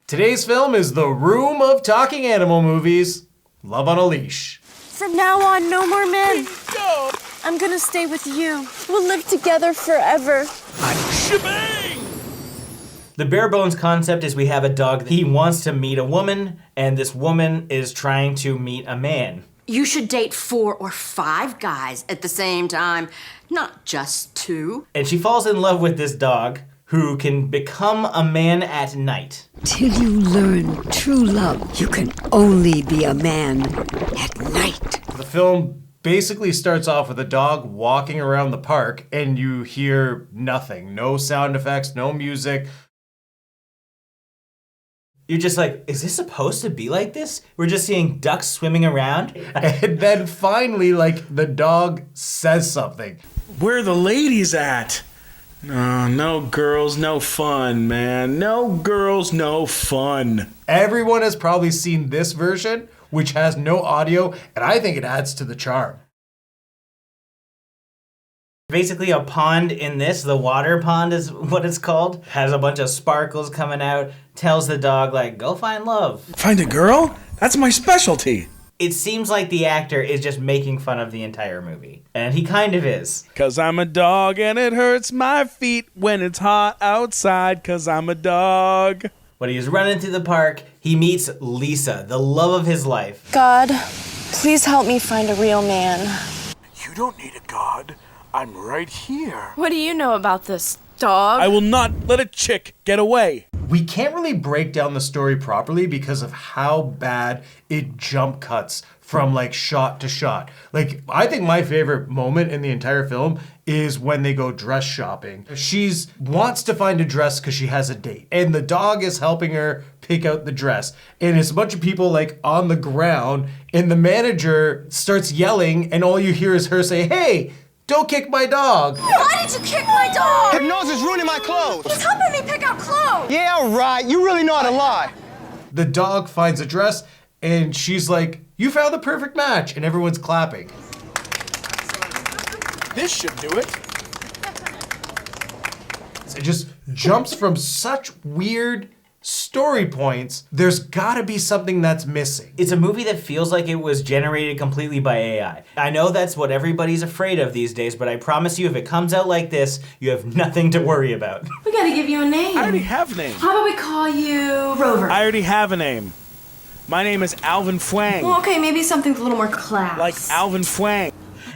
Today's film is The Room of Talking Animal Movies, Love on a Leash. From now on, no more men. No. I'm gonna stay with you. We'll live together forever. Shebang! The bare bones concept is we have a dog. He wants to meet a woman, and this woman is trying to meet a man. You should date 4 or 5 guys at the same time, not just 2. And she falls in love with this dog who can become a man at night. Till you learn true love, you can only be a man at night. The film basically starts off with a dog walking around the park and you hear nothing. No sound effects, no music. You're just like, is this supposed to be like this? We're just seeing ducks swimming around? And then finally, like, the dog says something. Where are the ladies at? No girls, no fun, man. No girls, no fun. Everyone has probably seen this version, which has no audio, and I think it adds to the charm. Basically a pond in this, the water pond is what it's called, has a bunch of sparkles coming out, tells the dog, like, go find love. Find a girl? That's my specialty. It seems like the actor is just making fun of the entire movie. And he kind of is. 'Cause I'm a dog and it hurts my feet when it's hot outside 'cause I'm a dog. When he's running through the park, he meets Lisa, the love of his life. God, please help me find a real man. You don't need a god. I'm right here. What do you know about this, dog? I will not let a chick get away. We can't really break down the story properly because of how bad it jump cuts from like shot to shot. Like, I think my favorite moment in the entire film is when they go dress shopping. She's wants to find a dress because she has a date, and the dog is helping her pick out the dress. And it's a bunch of people like on the ground, and the manager starts yelling, and all you hear is her say, "Hey, don't kick my dog." Why did you kick my dog? Hypnosis ruining my clothes. He's helping me pick out clothes. Yeah, right. You really know how to lie. The dog finds a dress, and she's like, "You found the perfect match," and everyone's clapping. This should do it. It just jumps from such weird story points. There's gotta be something that's missing. It's a movie that feels like it was generated completely by AI. I know that's what everybody's afraid of these days, but I promise you, if it comes out like this, you have nothing to worry about. We gotta give you a name. I already have a name. How about we call you Rover? I already have a name. My name is Alvin Fwang. Well, okay, maybe something a little more class. Like Alvin Fwang.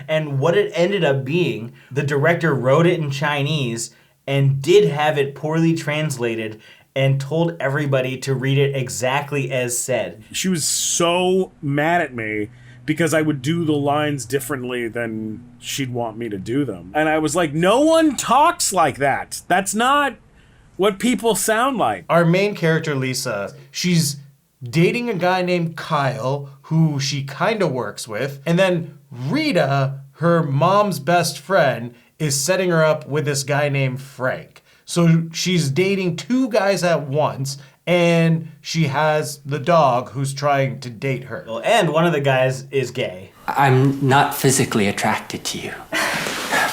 And what it ended up being, the director wrote it in Chinese and did have it poorly translated and told everybody to read it exactly as said. She was so mad at me because I would do the lines differently than she'd want me to do them. And I was like, no one talks like that. That's not what people sound like. Our main character, Lisa, she's dating a guy named Kyle, who she kind of works with. And then Rita, her mom's best friend, is setting her up with this guy named Frank. So she's dating 2 guys at once, and she has the dog who's trying to date her. And one of the guys is gay. I'm not physically attracted to you.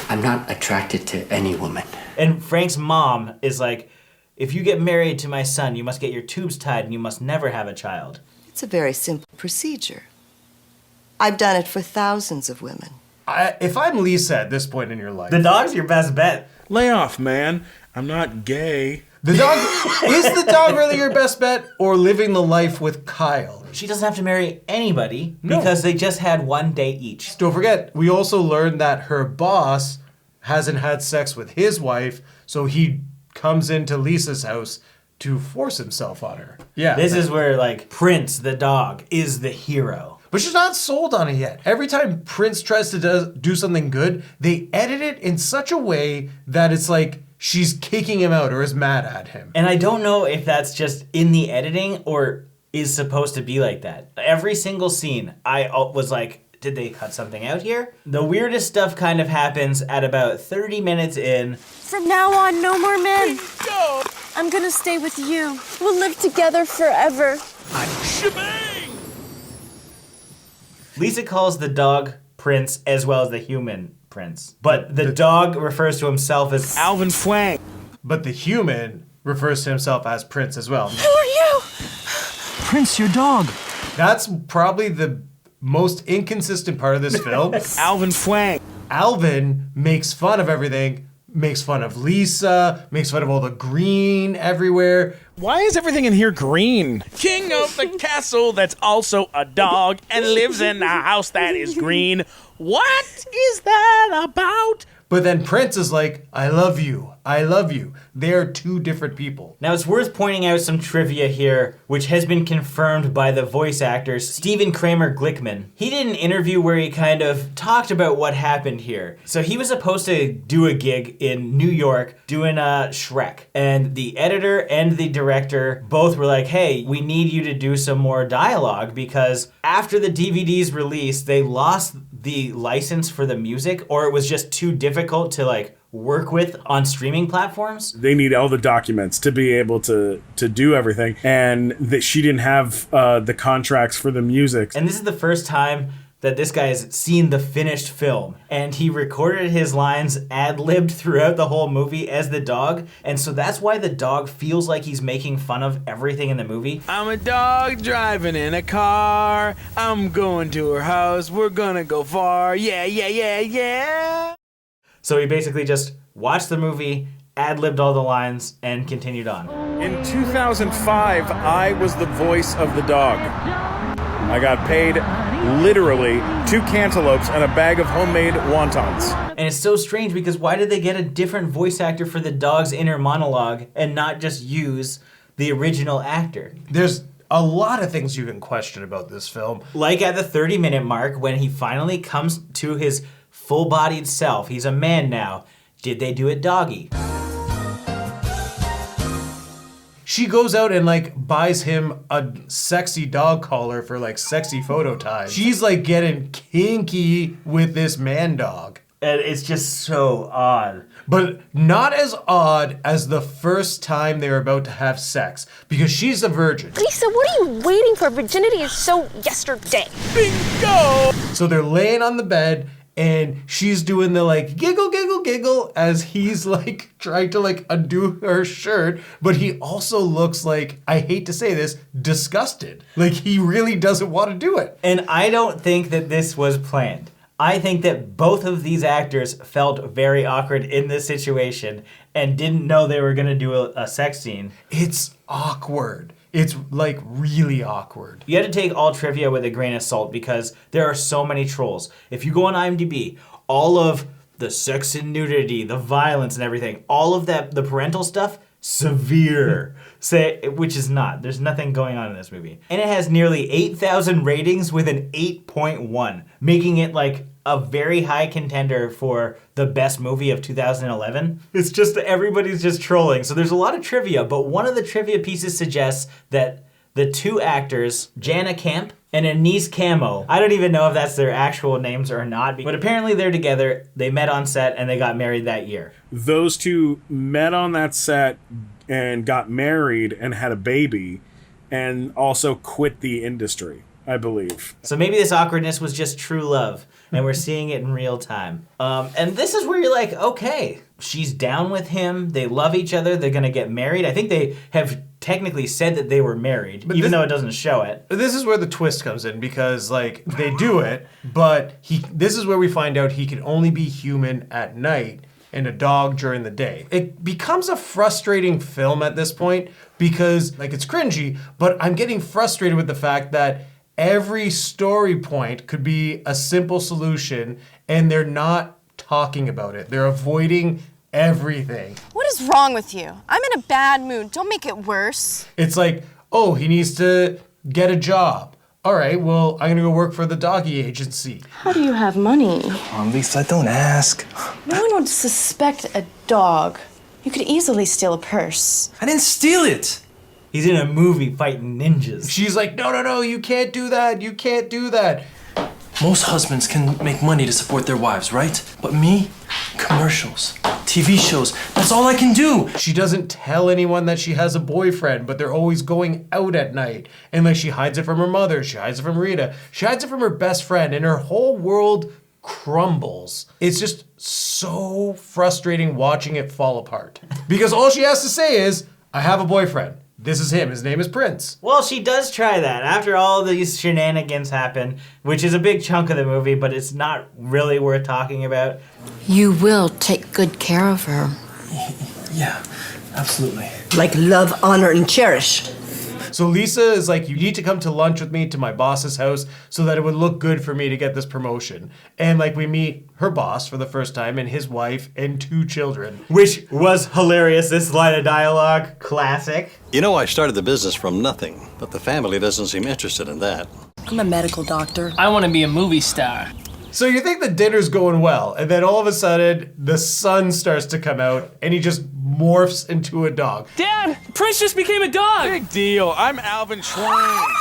I'm not attracted to any woman. And Frank's mom is like, if you get married to my son, you must get your tubes tied and you must never have a child. It's a very simple procedure. I've done it for thousands of women. If I'm Lisa at this point in your life... The dog's your best bet. Lay off, man. I'm not gay. The dog... Is the dog really your best bet, or living the life with Kyle? She doesn't have to marry anybody because they just had 1 date each. Don't forget, we also learned that her boss hasn't had sex with his wife, so he comes into Lisa's house to force himself on her. Yeah. This is where, like, Prince, the dog, is the hero. But she's not sold on it yet. Every time Prince tries to do something good, they edit it in such a way that it's like she's kicking him out or is mad at him. And I don't know if that's just in the editing or is supposed to be like that. Every single scene, I was like, did they cut something out here? The weirdest stuff kind of happens at about 30 minutes in. From now on, no more men. No. I'm gonna stay with you. We'll live together forever. Shebang! Lisa calls the dog Prince as well as the human Prince. But the dog refers to himself as Alvin Fwang. But the human refers to himself as Prince as well. Who are you? Prince your dog? That's probably the most inconsistent part of this film. Alvin Fwang. Alvin makes fun of everything, makes fun of Lisa, makes fun of all the green everywhere. Why is everything in here green? King of the castle that's also a dog and lives in a house that is green. What is that about? But then Prince is like, I love you. I love you. They're two different people. Now, it's worth pointing out some trivia here, which has been confirmed by the voice actor, Stephen Kramer Glickman. He did an interview where he kind of talked about what happened here. So he was supposed to do a gig in New York doing Shrek. And the editor and the director both were like, hey, we need you to do some more dialogue because after the DVD's release, they lost the license for the music, or it was just too difficult to like work with on streaming platforms. They need all the documents to be able to do everything, and that she didn't have the contracts for the music. And this is the first time that this guy has seen the finished film, and he recorded his lines ad-libbed throughout the whole movie as the dog, and so that's why the dog feels like he's making fun of everything in the movie. I'm a dog driving in a car. I'm going to her house. We're gonna go far. Yeah, yeah, yeah, yeah. So he basically just watched the movie, ad-libbed all the lines, and continued on. In 2005, I was the voice of the dog. I got paid literally 2 cantaloupes and a bag of homemade wontons. And it's so strange because why did they get a different voice actor for the dog's inner monologue and not just use the original actor? There's a lot of things you can question about this film. Like at the 30-minute mark when he finally comes to his full-bodied self. He's a man now. Did they do it doggy? She goes out and like buys him a sexy dog collar for like sexy photo time. She's like getting kinky with this man dog. And it's just so odd. But not as odd as the first time they were about to have sex, because she's a virgin. Lisa, what are you waiting for? Virginity is so yesterday. Bingo! So they're laying on the bed, and she's doing the like giggle, giggle, giggle as he's like trying to like undo her shirt. But he also looks like, I hate to say this, disgusted. Like he really doesn't want to do it. And I don't think that this was planned. I think that both of these actors felt very awkward in this situation and didn't know they were going to do a sex scene. It's awkward. It's like really awkward. You have to take all trivia with a grain of salt because there are so many trolls. If you go on IMDb, all of the sex and nudity, the violence and everything, all of that, the parental stuff, severe. Which is not. There's nothing going on in this movie. And it has nearly 8,000 ratings with an 8.1, making it like a very high contender for the best movie of 2011. It's just everybody's just trolling. So there's a lot of trivia, but one of the trivia pieces suggests that the two actors, Jana Camp and Anise Camo, I don't even know if that's their actual names or not, but apparently they're together, they met on set, and they got married that year. Those two met on that set and got married and had a baby and also quit the industry, I believe. So maybe this awkwardness was just true love, and we're seeing it in real time. And this is where you're like, okay, she's down with him, they love each other, they're gonna get married. I think they have technically said that they were married, but even though it doesn't show it. This is where the twist comes in, because like they do it, but this is where we find out he can only be human at night and a dog during the day. It becomes a frustrating film at this point because like it's cringy, but I'm getting frustrated with the fact that every story point could be a simple solution and they're not talking about it. They're avoiding everything. What is wrong with you? I'm in a bad mood. Don't make it worse. It's like, oh, he needs to get a job. All right, well, I'm gonna go work for the doggy agency. How do you have money? Lisa, don't ask. No one would suspect a dog. You could easily steal a purse. I didn't steal it. He's in a movie fighting ninjas. She's like, no, you can't do that. You can't do that. Most husbands can make money to support their wives, right? But me? Commercials, TV shows, that's all I can do. She doesn't tell anyone that she has a boyfriend, but they're always going out at night. And like she hides it from her mother, she hides it from Rita, she hides it from her best friend, and her whole world crumbles. It's just so frustrating watching it fall apart. Because all she has to say is, I have a boyfriend. this is him. His name is Prince. Well, she does try that after all these shenanigans happen, which is a big chunk of the movie, but it's not really worth talking about. You will take good care of her. Yeah, absolutely. Like love, honor, and cherish. So Lisa is like, you need to come to lunch with me to my boss's house so that it would look good for me to get this promotion. And like we meet her boss for the first time and his wife and 2 children. Which was hilarious, this line of dialogue. Classic. You know, I started the business from nothing, but the family doesn't seem interested in that. I'm a medical doctor. I want to be a movie star. So you think the dinner's going well, and then all of a sudden, the sun starts to come out, and he just morphs into a dog. Dad, Prince just became a dog. Big deal. I'm Alvin Schwein.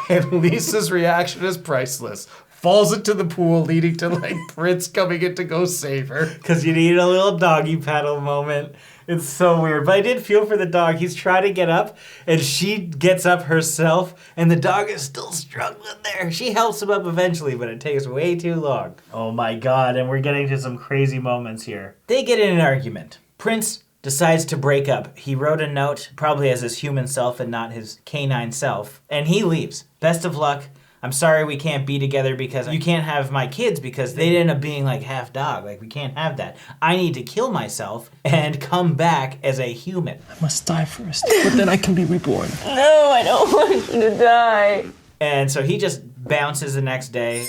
And Lisa's reaction is priceless. Falls into the pool, leading to like Prince coming in to go save her. Because you need a little doggy paddle moment. It's so weird. But I did feel for the dog. He's trying to get up, and she gets up herself, and the dog is still struggling there. She helps him up eventually, but it takes way too long. Oh my god, and we're getting to some crazy moments here. They get in an argument. Prince decides to break up. He wrote a note, probably as his human self and not his canine self, and he leaves. Best of luck. I'm sorry we can't be together because you can't have my kids because they'd end up being like half dog. Like, we can't have that. I need to kill myself and come back as a human. I must die first, but then I can be reborn. No, I don't want you to die. And so he just bounces the next day.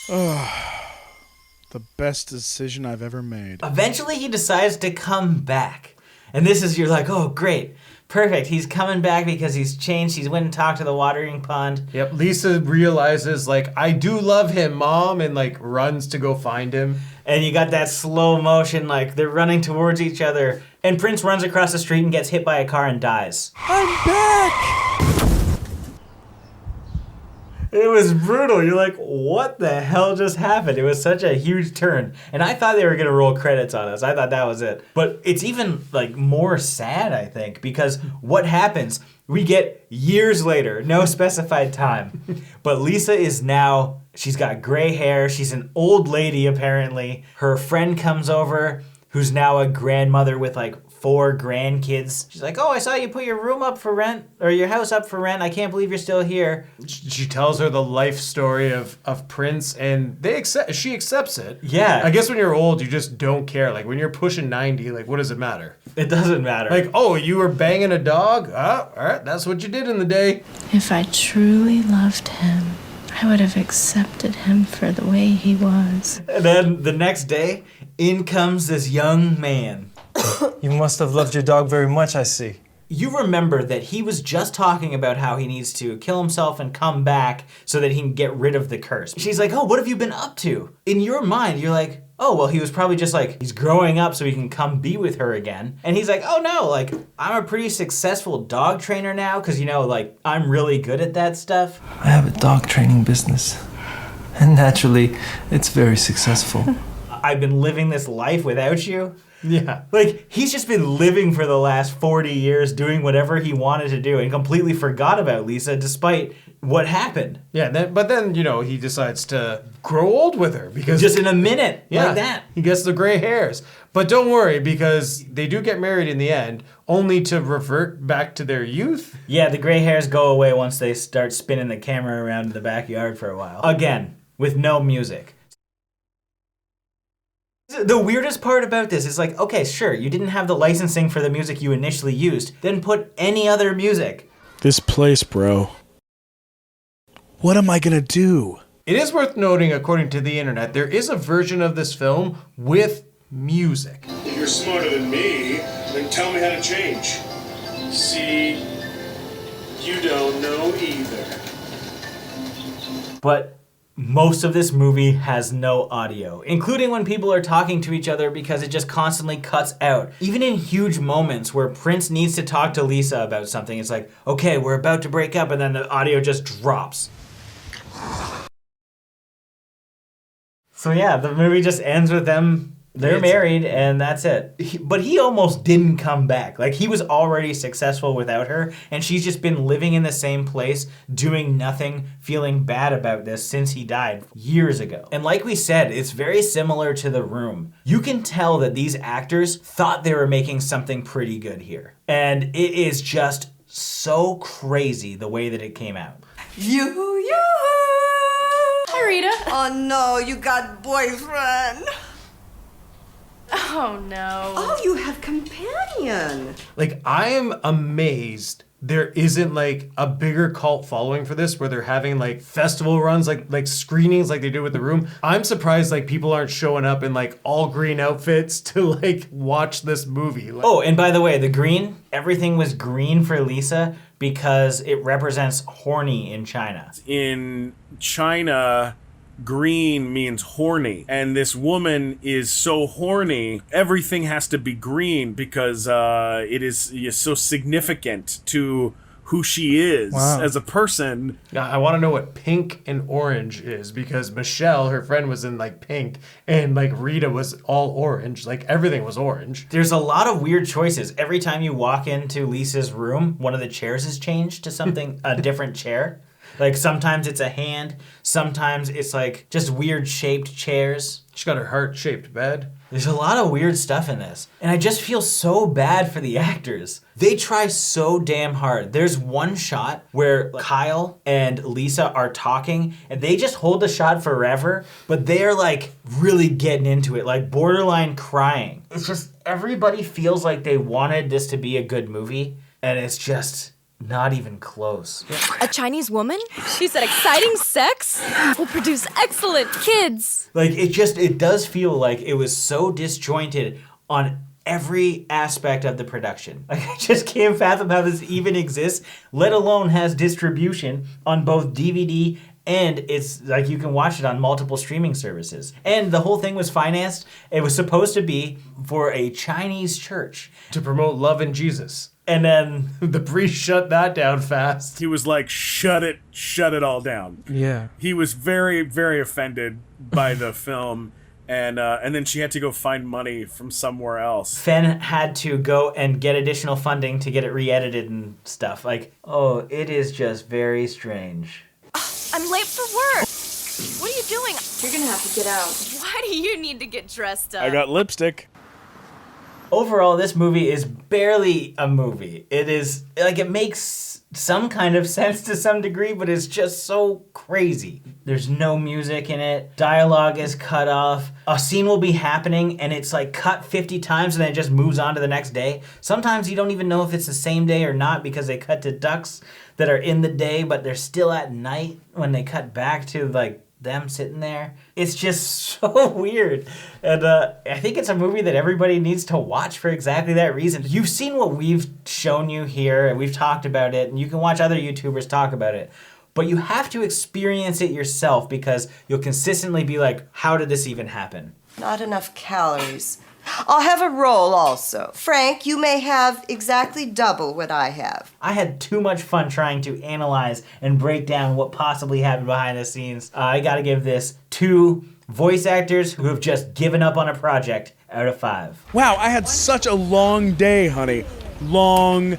The best decision I've ever made. Eventually he decides to come back. And this is, you're like, oh, great. Perfect. He's coming back because he's changed. He's went and talked to the watering pond. Yep, Lisa realizes, like, I do love him, Mom, and, like, runs to go find him. And you got that slow motion, like, they're running towards each other. And Prince runs across the street and gets hit by a car and dies. I'm back! It was brutal. You're like, what the hell just happened? It was such a huge turn. And I thought they were going to roll credits on us. I thought that was it. But it's even like more sad, I think, because what happens, we get years later, no specified time. But Lisa is now, she's got gray hair. She's an old lady, apparently. Her friend comes over, who's now a grandmother with like 4 grandkids. She's like, oh, I saw you put your room up for rent, or your house up for rent. I can't believe you're still here. She tells her the life story of Prince, and she accepts it. Yeah. I guess when you're old, you just don't care. Like, when you're pushing 90, like, what does it matter? It doesn't matter. Like, oh, you were banging a dog? All right, that's what you did in the day. If I truly loved him, I would have accepted him for the way he was. And then the next day, in comes this young man. You must have loved your dog very much, I see. You remember that he was just talking about how he needs to kill himself and come back so that he can get rid of the curse. She's like, oh, what have you been up to? In your mind, you're like, oh, well, he was probably just like, he's growing up so he can come be with her again. And he's like, oh no, like, I'm a pretty successful dog trainer now because, you know, like, I'm really good at that stuff. I have a dog training business. And naturally, it's very successful. I've been living this life without you. Yeah. Like, he's just been living for the last 40 years, doing whatever he wanted to do, and completely forgot about Lisa, despite what happened. Yeah, but then, you know, he decides to grow old with her because... Just in a minute, like that. He gets the gray hairs. But don't worry, because they do get married in the end, only to revert back to their youth. Yeah, the gray hairs go away once they start spinning the camera around in the backyard for a while. Again, with no music. The weirdest part about this is like, okay, sure, you didn't have the licensing for the music you initially used, then put any other music. This place, bro. What am I gonna do? It is worth noting, according to the internet, there is a version of this film with music. If you're smarter than me, then tell me how to change. See, you don't know either. But most of this movie has no audio, including when people are talking to each other because it just constantly cuts out. Even in huge moments where Prince needs to talk to Lisa about something, it's like, okay, we're about to break up, and then the audio just drops. So yeah, the movie just ends with them. They're married, and that's it. But he almost didn't come back. Like, he was already successful without her, and she's just been living in the same place, doing nothing, feeling bad about this since he died years ago. And like we said, it's very similar to The Room. You can tell that these actors thought they were making something pretty good here. And it is just so crazy the way that it came out. You. Hi, Rita. Oh no, you got boyfriend. Oh, no. Oh, you have companion. Like, I am amazed there isn't like a bigger cult following for this where they're having like festival runs, like screenings like they do with The Room. I'm surprised like people aren't showing up in like all green outfits to like watch this movie. Like, Oh, and by the way, the green, everything was green for Lisa because it represents horny in China. In China, green means horny, and this woman is so horny, everything has to be green because it is so significant to who she is as a person. I want to know what pink and orange is because Michelle, her friend, was in like pink and like Rita was all orange. Like everything was orange. There's a lot of weird choices. Every time you walk into Lisa's room, one of the chairs is changed to something, a different chair. Like sometimes it's a hand, sometimes it's like just weird shaped chairs. She's got her heart-shaped bed. There's a lot of weird stuff in this. And I just feel so bad for the actors. They try so damn hard. There's one shot where Kyle and Lisa are talking and they just hold the shot forever, but they're like really getting into it, like borderline crying. It's just everybody feels like they wanted this to be a good movie and it's just not even close. A Chinese woman? She said exciting sex will produce excellent kids. Like, it does feel like it was so disjointed on every aspect of the production. Like, I just can't fathom how this even exists, let alone has distribution on both DVD and it's like you can watch it on multiple streaming services. And the whole thing was financed. It was supposed to be for a Chinese church. To promote love in Jesus. And then the priest shut that down fast. He was like, shut it all down. Yeah. He was very, very offended by the film. And then she had to go find money from somewhere else. Fenn had to go and get additional funding to get it re-edited and stuff. Like, oh, it is just very strange. I'm late for work. What are you doing? You're gonna have to get out. Why do you need to get dressed up? I got lipstick. Overall, this movie is barely a movie. It is, like, it makes some kind of sense to some degree, but it's just so crazy. There's no music in it. Dialogue is cut off. A scene will be happening, and it's, like, cut 50 times, and then it just moves on to the next day. Sometimes you don't even know if it's the same day or not because they cut to ducks that are in the day, but they're still at night when they cut back to, like, them sitting there. It's just so weird. And I think it's a movie that everybody needs to watch for exactly that reason. You've seen what we've shown you here, and we've talked about it, and you can watch other YouTubers talk about it. But you have to experience it yourself because you'll consistently be like, how did this even happen? Not enough calories. I'll have a roll also. Frank, you may have exactly double what I have. I had too much fun trying to analyze and break down what possibly happened behind the scenes. I gotta give this 2 voice actors who have just given up on a project out of 5. Wow, I had such a long day, honey. Long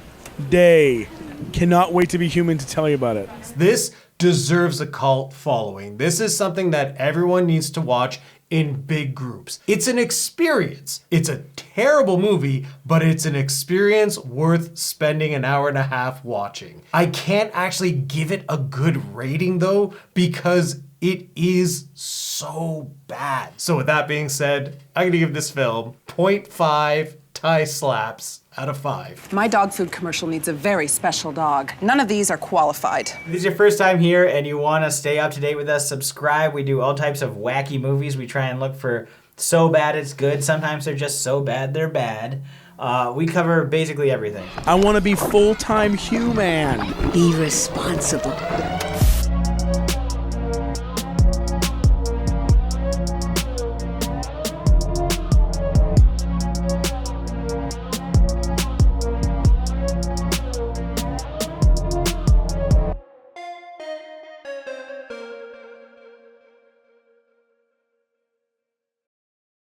day. Cannot wait to be human to tell you about it. This deserves a cult following. This is something that everyone needs to watch in big groups. It's an experience. It's a terrible movie, but it's an experience worth spending an hour and a half watching. I can't actually give it a good rating though, because it is so bad. So with that being said, I'm gonna give this film 0.5 tie slaps out of 5. My dog food commercial needs a very special dog. None of these are qualified. If this is your first time here and you want to stay up to date with us, subscribe. We do all types of wacky movies. We try and look for so bad it's good. Sometimes they're just so bad they're bad. We cover basically everything. I want to be full-time human. Be responsible.